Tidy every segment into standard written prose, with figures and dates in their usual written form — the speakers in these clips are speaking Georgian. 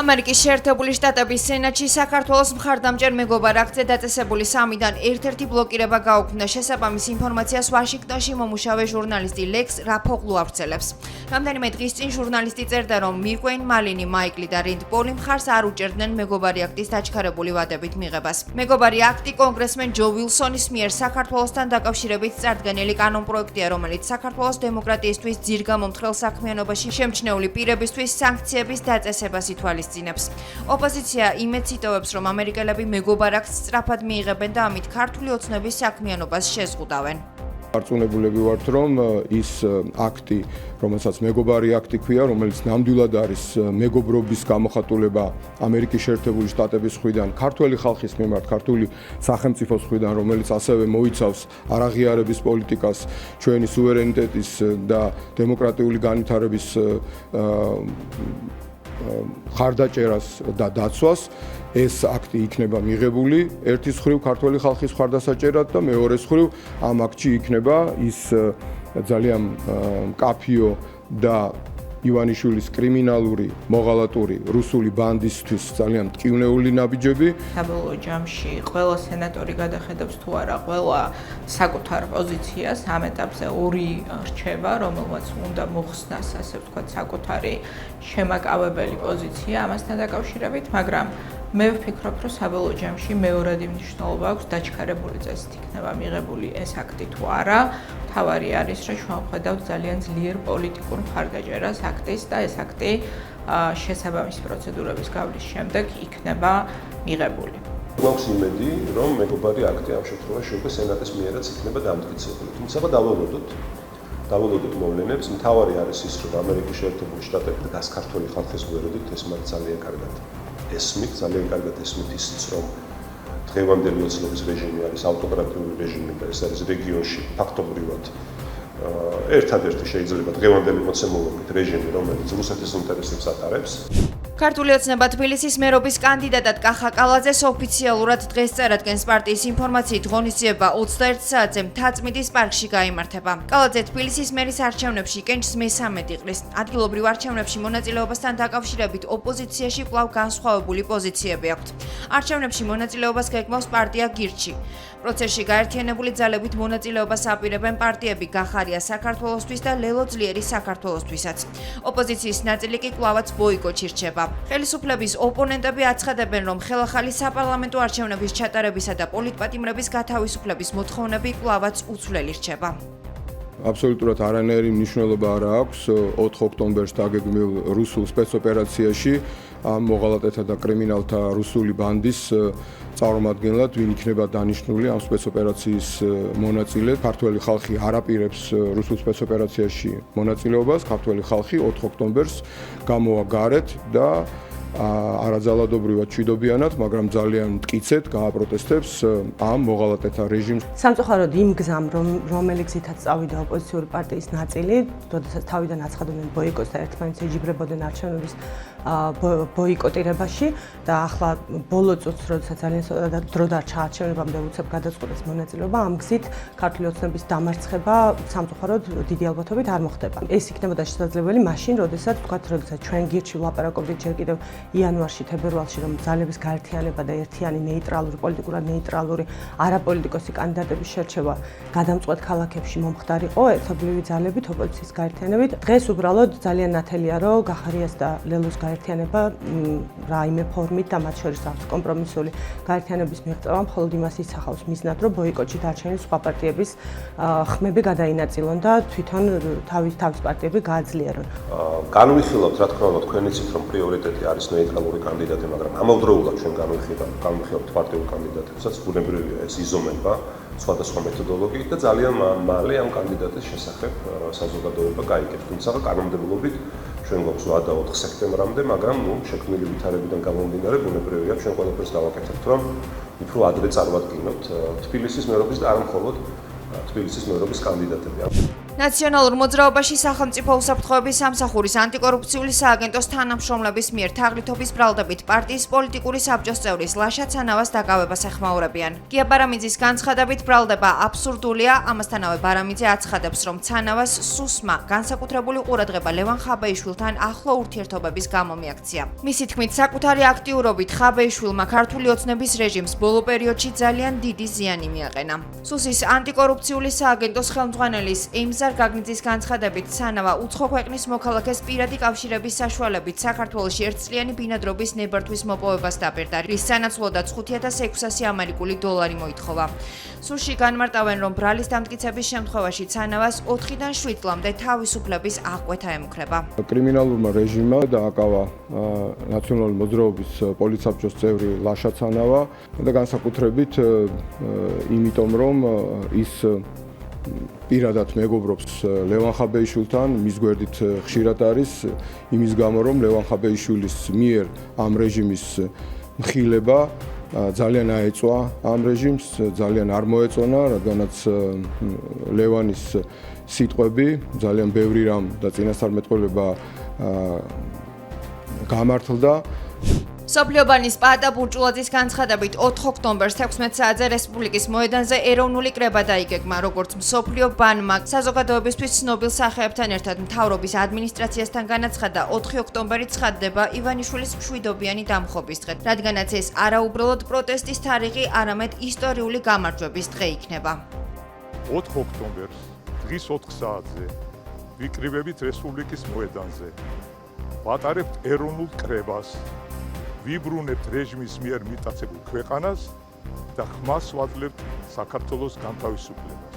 ამერიკის შეერთებული შტატების სენატში საქართველოს მხარდამჭერ მეგობარ აქტზე დაწესებული 3-დან ერთ-ერთი ბლოკირება გაუქმდა. შესაბამის ინფორმაციას ვაშინგტონში მომუშავე ჟურნალისტი ლექს რაფოღლუ ავრცელებს. რამდენიმე დღის წინ ჟურნალისტი წერდა, რომ მირკვეინ მალინი, მაიკლი და რინდ პოლი მხარს არ უჭერდნენ მეგობარი აქტის დაჩქარებული ვადებით მიღებას. მეგობარი აქტი კონგრესმენ ჯო ვილსონის მიერ საქართველოსთან დაკავშირებით წარდგენილი კანონპროექტია, რომელიც საქართველოს დემოკრატიისთვის ძირგამომთხრელ საქმიანობაში შემჩნეული პირებისთვის სანქციების დაწესებას ითვალისწინებს. ოპოზიცია იმედს იტოვებს, რომ ამერიკელები მეგობარ აქტს სწრაფად მიიღებენ და ამით ქართული ოცნების საქმიანობას შეზღუდავენ. Არწმუნებულები ვართ, რომ ის აქტი, რომელსაც მეგობარი აქტი ქვია, რომელიც ნამდვილად არის მეგობრობის გამოხატულება ამერიკის შეერთებული შტატების მხრიდან, ქართველი ხალხის მიმართ, ქართული სახელმწიფოს მხრიდან, რომელიც ასევე მოიცავს არაღიარების პოლიტიკას, ჩვენი სუვერენიტეტის და დემოკრატიული განვითარების ხარდაჭერას და დაცვას, ეს აქტი იქნება მიღებული ერთის მხრივ ქართველი ხალხის მხარდასაჭერად და მეორეს მხრივ ამ აქტში იქნება ის ძალიან მკაფიო და ივანიშვილის კრიმინალური მოღალატური რუსული ბანდისთვის ძალიან მტკივნეული ნაბიჯები. საბოლოო ჯამში ყველა სენატორი გადახედავს თუ არა ყველა საკუთარ პოზიციას ამ ეტაპზე ორი რჩება, რომელმაც უნდა მოხსნას, ასე ვთქვათ, საკუთარი შემაკავებელი პოზიცია ამასთან დაკავშირებით, მაგრამ მე ვფიქრობ, რომ საბოლოო ჯამში მეორადი მნიშვნელობა აქვს დაჩქარებული წესით იქნება მიღებული ეს აქტი თუ არა. თავარი არის, რომ ჩვენ ვხედავთ ძალიან ძლიერ პოლიტიკურ მხარდაჭერას აქტის და ეს აქტი შესაბამისი პროცედურების გავლის შემდეგ იქნება მიღებული. გვაქვს იმედი, რომ მეგობარი აქტი ამ შემთხვევაში უკვე სენატის მიერაც იქნება დამტკიცებული. თუმცა დავალოდოთ მოვლენებს. მთავარი არის ის, რომ ამერიკის შეერთებული შტატები და ქართული ხალხის გვერდით ეს მათ ძალიან კარგად ესმით, ისიც, რომ დღევანდელი ოცნების რეჟიმი არის ავტოკრატიული რეჟიმი და ეს არის რეგიონში ფაქტობრივად ერთადერთი შეიძლება დღევანდელი მოცემულობით რეჟიმი, რომელიც რუსეთის ინტერესებს ატარებს. ქართული ოცნება თბილისის მერობის კანდიდატად კახა კალაძეს ოფიციალურად დღეს წარადგენს. პარტიის ინფორმაციით ღონისძიება 21 საათზე მთაწმინდის პარკში გაიმართება. კალაძე თბილისის მერის არჩევნებში კენჭს მე-13 იყრის. ადგილობრივ არჩევნებში მონაწილეობასთან დაკავშირებით ოპოზიციაში კვლავ განსხვავებული პოზიციები აქვთ. არჩევნებში მონაწილეობას გეგმავს პარტია გირჩი. პროცესში გაერთიანებული ძალებით მონაწილეობას აპირებენ პარტიები გახარია საქართველოსთვის და ლელო ძლიერი საქართველოსთვისაც. ოპოზიციის ნაწილი კი კვლავაც ბოიკოტში რჩება. ხელისუფლების ოპონენტები აცხადებენ, რომ ხელახალი საპარლამენტო არჩევნების ჩატარებისა და პოლიტპატიმრების გათავისუფლების მოთხოვნები კვლავაც უცვლელი რჩება. აბსოლუტურად არანაირი მნიშვნელობა არ აქვს 4 ოქტომბერს დაგეგმილ რუსულ სპეცოპერაციაში ამ მოღალატეთა და კრიმინალთა რუსული ბანდის წარმომადგენლად, ვინ იქნება დანიშნული ამ სპეცოპერაციის მონაწილე. ქართველი ხალხი არ აპირებს რუსულ სპეცოპერაციაში მონაწილეობას. ქართველი ხალხი 4 ოქტომბერს გამოვა გარეთ და არაძალადობრივად ჩვიდობიანად, მაგრამ ძალიან მტკიცედ გააპროტესტებს ამ მოღალატეთა რეჟიმს. სამწუხაროდ იმ გზამ, რომელიც გზითაც წავიდა ოპოზიციური პარტიის ნაწილი, როდესაც თავიდან აცხადებდნენ ბოიკოტს და ერთმანეთს ეჯიბრებოდნენ არჩევნების ბოიკოტირებაში და ახლა ბოლო წუთს, როდესაც ძალიან დრო დარჩა არჩევნებამდე უცებ გადაწყვეტეს მონაწილეობა, ამ გზით ქართული ოცნების დამარცხება სამწუხაროდ დიდი ალბათობით არ მოხდება. ეს იქნებოდა შესაძლებელი მაშინ, როდესაც ჩვენ გირჩი ვლაპარაკობდით ჯერ კიდევ იანვარში, თებერვალში, რომ ძალების გაერთიანება და ერთიანი ნეიტრალური, პოლიტიკურად ნეიტრალური არაპოლიტიკოსი კანდიდატების შერჩევა გადამწყვეტ ქალაქებში მომხდარიყო ერთობლივი ძალებით ოპოზიციის გაერთიანებით. დღეს უბრალოდ ძალიან ნათელია, რომ გახარიას და ლელოს გაერთიანება რაიმე ფორმით და მათ შორის აქვს კომპრომისული გაერთიანების მიღწევა, მხოლოდ იმას ისახავს მიზნად, რომ ბოიკოტში დარჩენილი სხვა პარტიების ხმები გადაინაწილონ და თვითონ თავის პარტიები გააძლიერონ. განვიხილავთ, რა თქმა უნდა, თქვენ იცით, რომ პრიორიტეტი არის ნეიტრალური კანდიდატი, მაგრამ ამავდროულად ჩვენ განვიხილავთ პარტიულ კანდიდატებსაც, ბუნებრივია ეს იზომება სხვადასხვა მეთოდოლოგიით და ძალიან მალე ამ კანდიდატის შესახებ საზოგადოება გაიგებს. თუმცა კანონმდებლობით ჩვენ გვაქვს ვადა 4 სექტემბრამდე, მაგრამ შექმნილი ვითარებიდან გამომდინარე ბუნებრივია ჩვენ ყველაფერს გავაკეთებთ, რომ უფრო ადრე წარვადგინოთ თბილისის მერობის და არა მხოლოდ თბილისის მერობის კანდიდატები. ნაციონალურ მოძრაობაში სახელმწიფო უსაფრთხოების სამსახურის ანტიკორუფციული სააგენტოს თანამშრომლების მიერ თაღლითობის ბრალდებით პარტიის პოლიტიკური საბჭოს წევრის ლაშა ცანავას დაკავებას ეხმაურებიან. გია ბარამიძის განცხადებით ბრალდება აბსურდულია, ამასთანავე ბარამიძე აცხადებს, რომ ცანავას სუსმა განსაკუთრებული ყურადღება ლევან ხაბეიშვილთან ახლო ურთიერთობების გამო მიაქცია. მისი თქმით, საკუთარი აქტიურობით ხაბეიშვილმა ქართული ოცნების რეჟიმს ბოლო პერიოდში ძალიან დიდი ზიანი მიაყენა. სუსის ანტიკორუფციული სააგენტოს ხელმძღვანელის ემზარ გაგნიძის განცხადებით, ცანავა უცხო ქვეყნის მოქალაქეს პირადი კავშირების საშუალებით საქართველოში ერთწლიანი ბინადრობის ნებართვის მოპოვებას დაპირდა, რის სანაცვლოდაც 5,600 ამერიკული დოლარი მოითხოვა. სუსში განმარტავენ, რომ ბრალის დამტკიცების შემთხვევაში ცანავას 4-დან 7 წლამდე თავისუფლების აღკვეთა ემუქრება. კრიმინალურმა რეჟიმმა დააკავა ნაციონალური მოძრაობის პოლიცსაბჭოს წევრი ლაშა ცანავა და განსაკუთრებით იმიტომ, რომ ის პირადად მეგობრობს ლევან ხაბეიშვილთან, მის გვერდით ხშირად არის, იმის გამო, რომ ლევან ხაბეიშვილის მიერ ამ რეჟიმის მხილება ძალიან აეწვა ამ რეჟიმს, ძალიან არ მოეწონა, რადგანაც ლევანის სიტყვები ძალიან ბევრი რამ და წინასწარმეტყველება გამართლდა. მსოფლიო ბანის პაატა ბურჭულაძის განცხადებით 4 ოქტომბერს 16 საათზე რესპუბლიკის მოედანზე ეროვნული კრება დაიგეგმა, როგორც მსოფლიო ბანმა საზოგადოებისთვის ცნობილ სახეებთან ერთად მთავრობის ადმინისტრაციასთან განაცხადა, 4 ოქტომბერი ცხადდება ივანიშვილის მშვიდობიანი დამხობის დღედ, რადგანაც ეს არაუბრალოდ პროტესტის თარიღი, არამედ ისტორიული გამარჯვების დღე იქნება. 4 ოქტომბერს დღის 4 საათზე ვიკრიბებით რესპუბლიკის მოედანზე. ვატარებთ ეროვნულ კრებას. ვიბრუნებთ რეჟიმის მიერ მიტაცებულ ქვეყანას და ხმას ვაძლევთ საქართველოს განთავისუფლებას.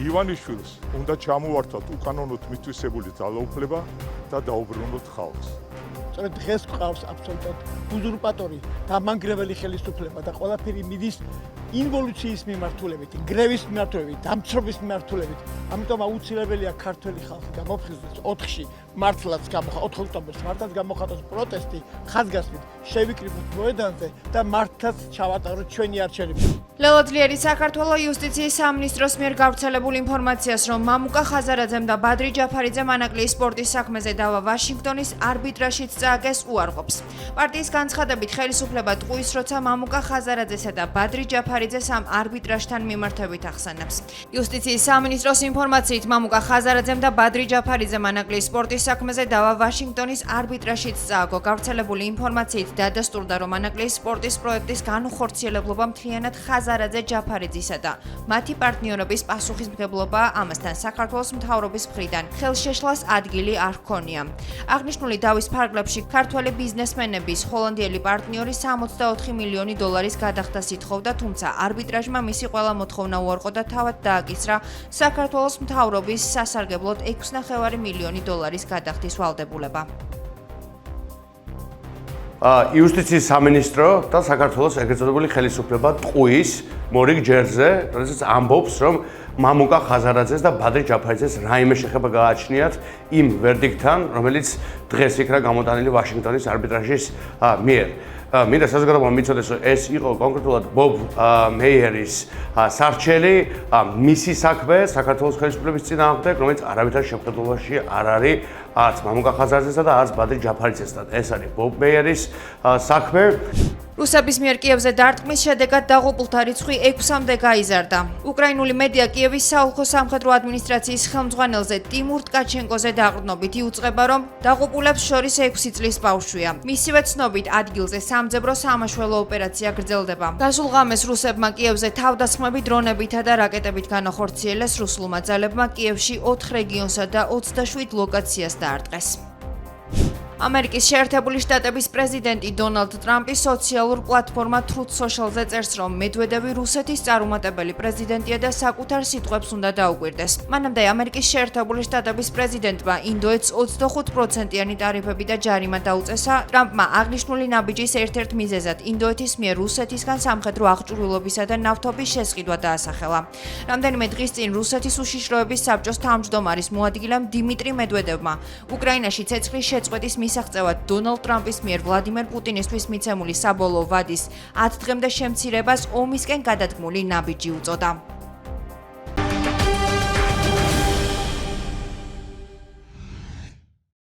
ივანიშვილს უნდა ჩამოვართვათ უკანონოდ მითვისებული ძალაუფლება და დაუბრუნოთ ხალხს. სწორედ დღეს გვყავს აბსოლუტურად უზურპატორი დამანგრეველი ხელისუფლება და ყველაფერი მიდის ინვოლუციის მიმართულებით, გრევის მიმართულებით, დამცრობის მიმართულებით. ამიტომ აუცილებელია ქართველი ხალხი გამოფხიზდეს 4-ში მართლაც 4 ოქტომბერს მართლაც გამოხატოს პროტესტი, ხაზგასმით შევიკრიბოთ მოედანზე და მართლაც ჩავატაროთ ჩვენი არჩევნები. ლელოძლიერი საქართველოს იუსტიციის სამინისტროს მიერ გავრცელებულ ინფორმაციას, რომ მამუკა ხაზარაძემ და ბადრი ჯაფარიძემ ანაკლიის სპორტის საქმეზე დავა ვაშინგტონის არბიტრაჟით წააგეს უარყოფს. პარტიის განცხადებით, ხელისუფლება ტყუის, როცა მამუკა ხაზარაძესა და ბადრი ჯაფარიძეს ამ არბიტრაჟთან მიმართებით ახსენებს. იუსტიციის სამინისტროს ინფორმაციით, მამუკა ხაზარაძემ და ბადრი ჯაფარიძემ ანაკლიის სპორტის საქმეზე დავა ვაშინგტონის არბიტრაჟით წააგო. გავრცელებული ინფორმაციით დადასტურდა, რომ ანაკლიის სპორტის პროექტის განუხორციელებლობა მთლიანად ხაზარაძე ჯაფარიძისა და მათი პარტნიორების პასუხისმგებლობაა, ამასთან საქართველოს მთავრობის მხრიდან ხელშეშლას ადგილი არ ჰქონია. აღნიშნული დავის ფარგლებში ქართველი ბიზნესმენების ჰოლანდიელი პარტნიორი 64 მილიონი დოლარის გადახდას ითხოვდა, თუმცა არბიტრაჟმა მისი ყველა მოთხოვნა უარყო და თავად დააკისრა საქართველოს მთავრობის სასარგებლოდ 6,5 მილიონი დოლარის გადახდის ვალდებულება. იუსტიციის სამინისტრო და საქართველოს ეგრეთ წოდებული ხელისუფლება ტყუის მორიგ ჯერზე, როდესაც ამბობს, რომ მამუკა ხაზარაძეს და ბადრი ჯაფარიძეს რაიმე შეხება გააჩნიათ იმ ვერდიქტთან, რომელიც დღეს იქნა გამოტანილი ვაშინგტონის არბიტრაჟის მიერ. მინდა საზოგადოებამ მიცოდეს, რომ ეს იყო კონკრეტულად ბობ მეიერის სარჩელი, მისი საქმე საქართველოს ხელისუფლების წინააღმდეგ, რომელიც არავითარ შეხვედრობაში არ არის არც მამუკა ხაზარაძესა და არც ბადრი ჯაფარიძესთან. ეს არის ბობ მეიერის საქმე. რუსების მიერ კიევზე დარტყმის შედეგად დაღუპულთა რიცხვი 6-მდე გაიზარდა. უკრაინული მედია კიევის საოლქო სამხედრო ადმინისტრაციის ხელმძღვანელზე ტიმურ ტკაჩენკოზე დაყრდნობით იუწყება, რომ დაღუპულებს შორის 6 წლის ბავშვია. მისივე ცნობით, ადგილზე სამძებრო სამაშველო ოპერაცია გრძელდება. გასულ ღამეს რუსებმა კიევზე თავდასხმები დრონებითა და რაკეტებით განახორციელეს, რუსულმა ძალებმა კიევში 4 რეგიონსა და 27 ლოკაციას დაარტყეს. ამერიკის შეერთებული შტატების პრეზიდენტი დონალდ ტრამპი სოციალურ პლატფორმა Truth Social-ზე წერს, რომ მედვედევი რუსეთის წარუმატებელი პრეზიდენტია და საკუთარ სიტყვებს უნდა დაუკვირდეს. მანამდე ამერიკის შეერთებული შტატების პრეზიდენტმა ინდოეთს 25%-იანი ტარიფები და ჯარიმა დაუწესა. ტრამპმა აღნიშნული ნაბიჯის ერთ-ერთ მიზეზად ინდოეთის მიერ რუსეთისგან სამხედრო აღჭურვილობისა და ნავთობის შესყიდვა დაასახელა. რამდენიმე დღის წინ რუსეთის უშიშროების საბჭოს თავმჯდომარის მოადგილემ დიმიტრი მედვედევმა უკრაინაში ცეცხლის შეწყვეტის მისაღწევად დონალდ ტრამპის მიერ ვლადიმერ პუტინისთვის მიცემული საბოლოო ვადის 10 დღემდე შემცირებას ომისკენ გადადგმული ნაბიჯი უწოდა.